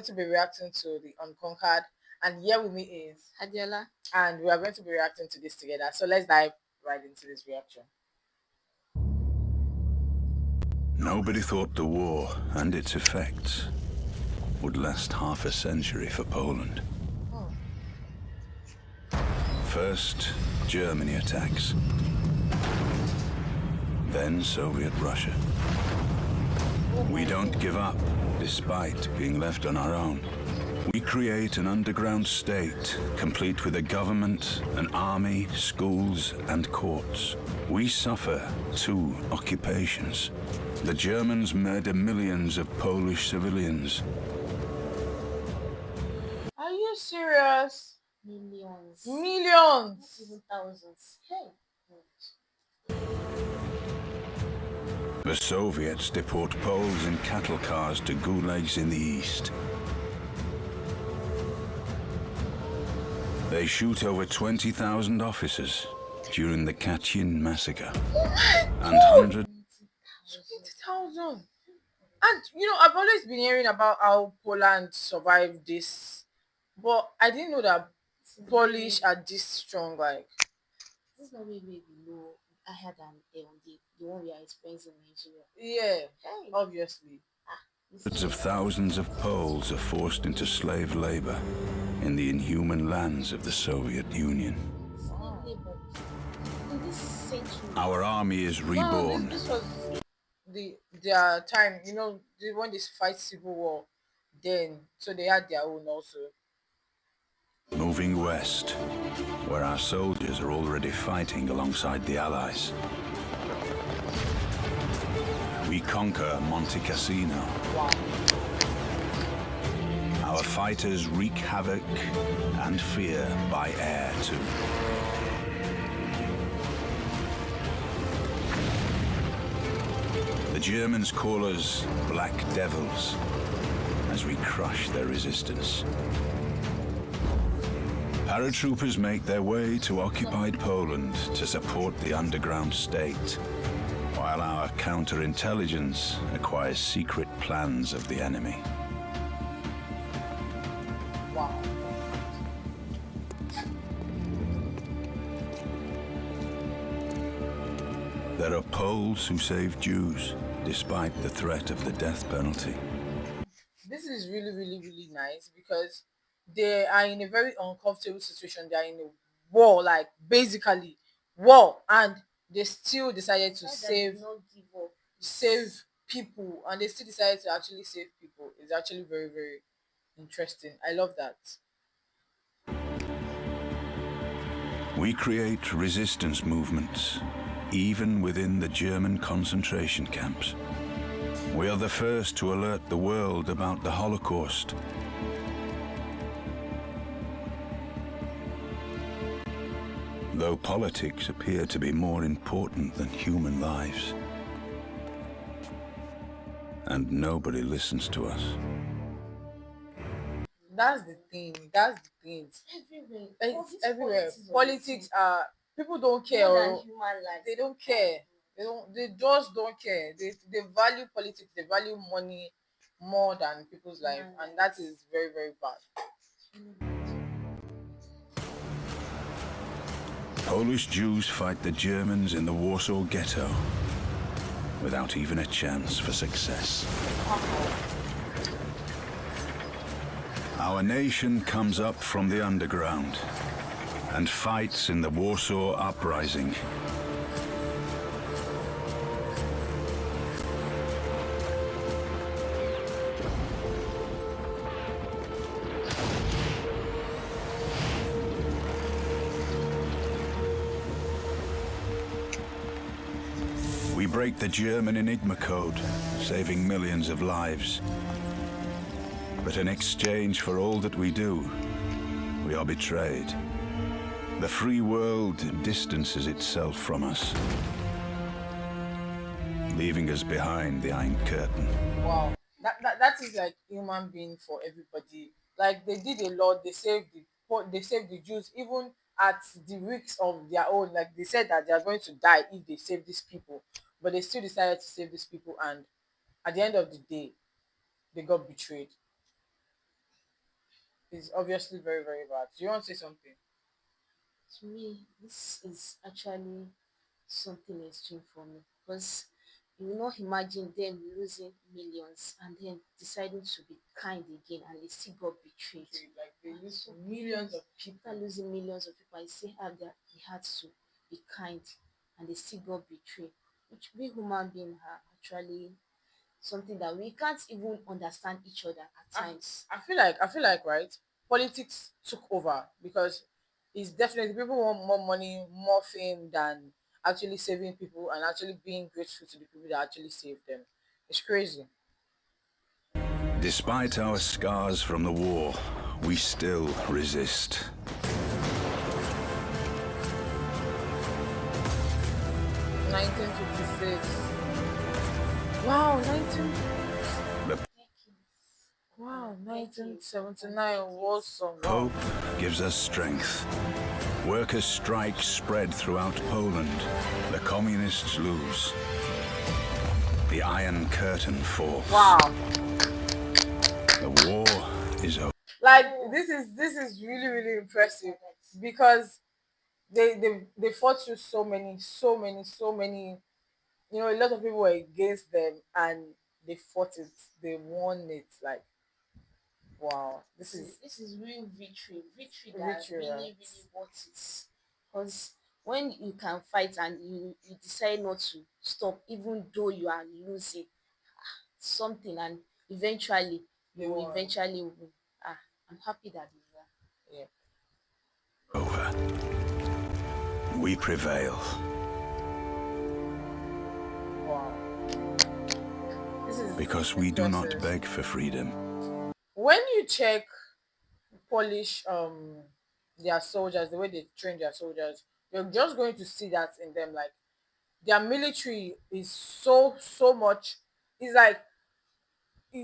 To be reacting to the Unconquered, and here with me is Adiola. and we are going to be reacting to this together. So let's dive right into this reaction. Nobody thought the war and its effects would last half a century for Poland. First, Germany attacks. Then Soviet Russia. We don't give up, despite being left on our own. We create an underground state, complete with a government, an army, schools, and courts. We suffer 2 occupations. The Germans murder millions of Polish civilians. Are you serious? Millions. Not Millions. even thousands. Hey. The Soviets deport Poles in cattle cars to gulags in the east. They shoot over 20,000 officers during the Katyn massacre. And hundreds 20,000. And I've always been hearing about how Poland survived this, but I didn't know that Polish are this strong. Like, This is not really below higher than the one we are experiencing in Nigeria. yeah, Hey. obviously. of thousands of Poles are forced into slave labor in the inhuman lands of the Soviet Union. Slave labor. In this century. Our army is Wow, reborn. this was their time. When they fight civil war, then so they had their own also. Moving west, where our soldiers are already fighting alongside the Allies. We conquer Monte Cassino. Wow. Our fighters wreak havoc and fear by air too. The Germans call us Black Devils as we crush their resistance. Paratroopers make their way to occupied Poland to support the underground state, while our counterintelligence acquires secret plans of the enemy. Wow. There are Poles who save Jews, despite the threat of the death penalty. This is really, really, really nice because they are in a very uncomfortable situation. They are in a war, like basically war, and they still decided to Why does save it not give up? save people, and they still decided to actually save people. It's actually very, very interesting. I love that. We create resistance movements, even within the German concentration camps. We are the first to alert the world about the Holocaust. Though politics appear to be more important than human lives. And nobody listens to us. That's the thing. That's the thing. Everywhere. All It's this everywhere. politics of Politics are people don't care. more than Oh. human life. They don't care. They just don't care. They value politics, they value money more than people's life, and that is very, very bad. Polish Jews fight the Germans in the Warsaw Ghetto without even a chance for success. Our nation comes up from the underground and fights in the Warsaw Uprising. We break the German Enigma code, saving millions of lives. But in exchange for all that we do, we are betrayed. The free world distances itself from us, leaving us behind the Iron Curtain. Wow, that is like human being for everybody. Like they did a lot. They saved the Jews even at the risk of their own. Like they said that they are going to die if they save these people, but they still decided to save these people. And at the end of the day, they got betrayed. is obviously very, very bad. Do you want to say something? To me, this is actually something extreme for me because you will not imagine them losing millions and then deciding to be kind again and they still got betrayed. Like they Ah, lose so millions of people. after losing millions of people, I still have that the heart to be kind and they still got betrayed. Which we human beings are actually something that we can't even understand each other at I, times. I feel like right, politics took over because it's definitely people want more money, more fame than actually saving people and actually being grateful to the people that actually saved them. It's crazy. Despite our scars from the war, we still resist. 1956. Wow, 19. The Wow, 1979 was some. Wow. hope gives us strength. Workers' strikes spread throughout Poland. The communists lose. The Iron Curtain falls. Wow. The war is over. Like this is really, really impressive because they fought through so many. A lot of people were against them and they fought it. They won it. Like wow, this is This is real victory, victory that victory, really right? really worth it. Because when you can fight and you decide not to stop, even though you are losing something, and eventually They you will won. eventually win. Ah, I'm happy that you won. Yeah. Over. We prevail. Wow. This is Because we do not impressive. beg for freedom. When you check Polish their soldiers, the way they train their soldiers, you're just going to see that in them. Like their military is so much. It's like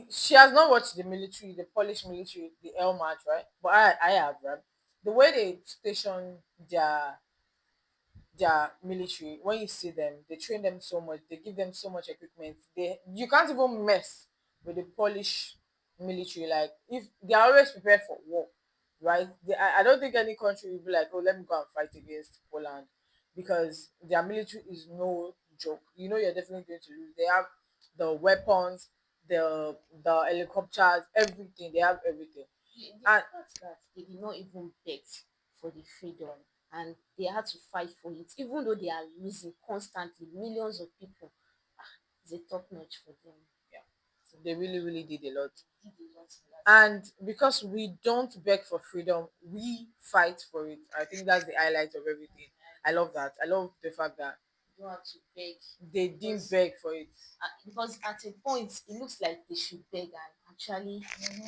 she has not watched the military, the Polish military, the L match, right? But I have, right? The way they station their military, when you see them, they train them so much, they give them so much equipment. You can't even mess with the Polish military. Like if they are always prepared for war, right? I don't think any country will be like, oh, let me go and fight against Poland because their military is no joke. You're definitely going to lose. They have the weapons, the helicopters, everything. They have everything. The And fact that they did not even beg for the freedom and they had to fight for it, even though they are losing constantly millions of people, is a top notch for them. yeah, they really, really did a lot. They did a lot in that. And because we don't beg for freedom, we fight for it. I think that's the highlight of everything. I love that. I love the fact that You don't have to beg they didn't because beg for it. because at a point it looks like they should beg and actually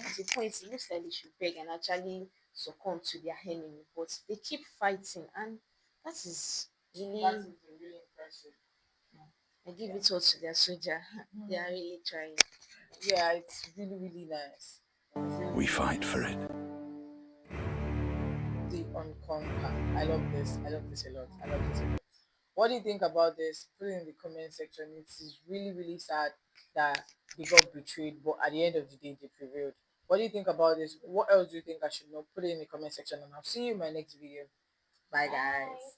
at a point it looks like they should beg and actually succumb to their enemy, but they keep fighting and that is really That is really impressive. I give it all to their soldier. They are really trying. Yeah, it's really, really nice. It's really, We really fight nice. for it. The Unconquered. I love this. I love this a lot. I love this a lot. What do you think about this? Put it in the comment section. It is really, really sad that they got betrayed, but at the end of the day, they prevailed. What do you think about this? What else do you think I should know? Put it in the comment section, and I'll see you in my next video. Bye, guys.